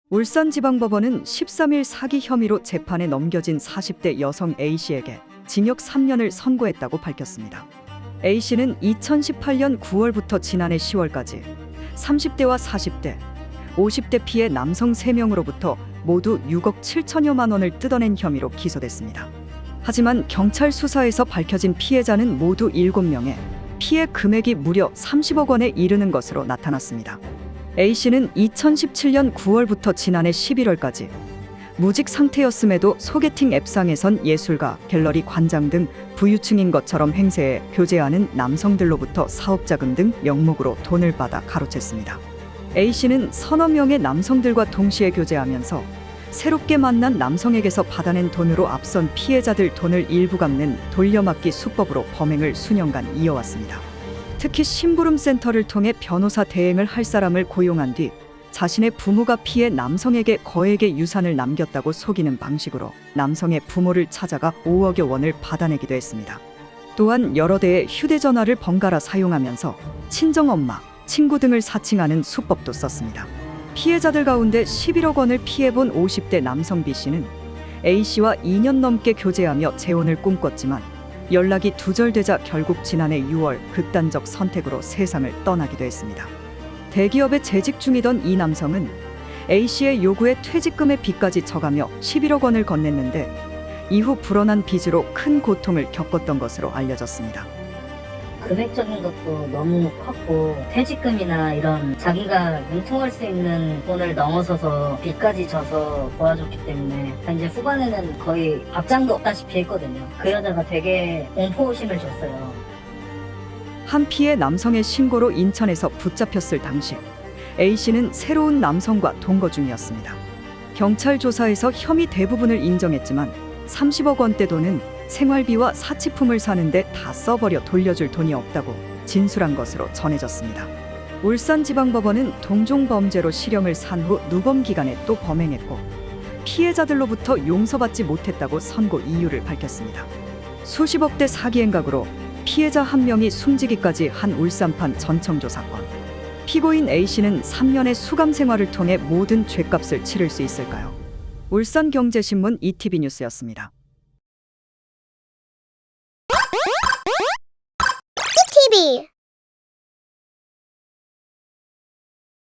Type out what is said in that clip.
울산지방법원은 13일 사기 혐의로 재판에 넘겨진 40대 여성 A씨에게 징역 3년을 선고했다고 밝혔습니다. A씨는 2018년 9월부터 지난해 10월까지 30대와 40대, 50대 피해 남성 3명으로부터 모두 6억 7천여만 원을 뜯어낸 혐의로 기소됐습니다. 하지만 경찰 수사에서 밝혀진 피해자는 모두 7명에 피해 금액이 무려 30억 원에 이르는 것으로 나타났습니다. A씨는 2017년 9월부터 지난해 11월까지 무직 상태였음에도 소개팅 앱상에선 예술가, 갤러리 관장 등 부유층인 것처럼 행세해 교제하는 남성들로부터 사업 자금 등 명목으로 돈을 받아 가로챘습니다. A씨는 서너 명의 남성들과 동시에 교제하면서 새롭게 만난 남성에게서 받아낸 돈으로 앞선 피해자들 돈을 일부 갚는 돌려막기 수법으로 범행을 수년간 이어왔습니다. 특히 심부름 센터를 통해 변호사 대행을 할 사람을 고용한 뒤 자신의 부모가 피해 남성에게 거액의 유산을 남겼다고 속이는 방식으로 남성의 부모를 찾아가 5억여 원을 받아내기도 했습니다. 또한 여러 대의 휴대전화를 번갈아 사용하면서 친정엄마, 친구 등을 사칭하는 수법도 썼습니다. 피해자들 가운데 11억 원을 피해본 50대 남성 B씨는 A씨와 2년 넘게 교제하며 재혼을 꿈꿨지만 연락이 두절되자 결국 지난해 6월 극단적 선택으로 세상을 떠나기도 했습니다. 대기업에 재직 중이던 이 남성은 A씨의 요구에 퇴직금의 빚까지 져가며 11억 원을 건넸는데 이후 불어난 빚으로 큰 고통을 겪었던 것으로 알려졌습니다. 금액적인 것도 너무 컸고 퇴직금이나 이런 자기가 융통할 수 있는 돈을 넘어서서 빚까지 져서 도와줬기 때문에 이제 후반에는 거의 밥장도 없다시피 했거든요. 그 여자가 되게 공포심을 줬어요. 한 피해 남성의 신고로 인천에서 붙잡혔을 당시 A씨는 새로운 남성과 동거 중이었습니다. 경찰 조사에서 혐의 대부분을 인정했지만 30억 원대 돈은 생활비와 사치품을 사는데 다 써버려 돌려줄 돈이 없다고 진술한 것으로 전해졌습니다. 울산지방법원은 동종범죄로 실형을 산 후 누범 기간에 또 범행했고 피해자들로부터 용서받지 못했다고 선고 이유를 밝혔습니다. 수십억대 사기 행각으로 피해자 한 명이 숨지기까지 한 울산판 전청조 사건. 피고인 A씨는 3년의 수감 생활을 통해 모든 죗값을 치를 수 있을까요? 울산경제신문 ETV 뉴스였습니다. TV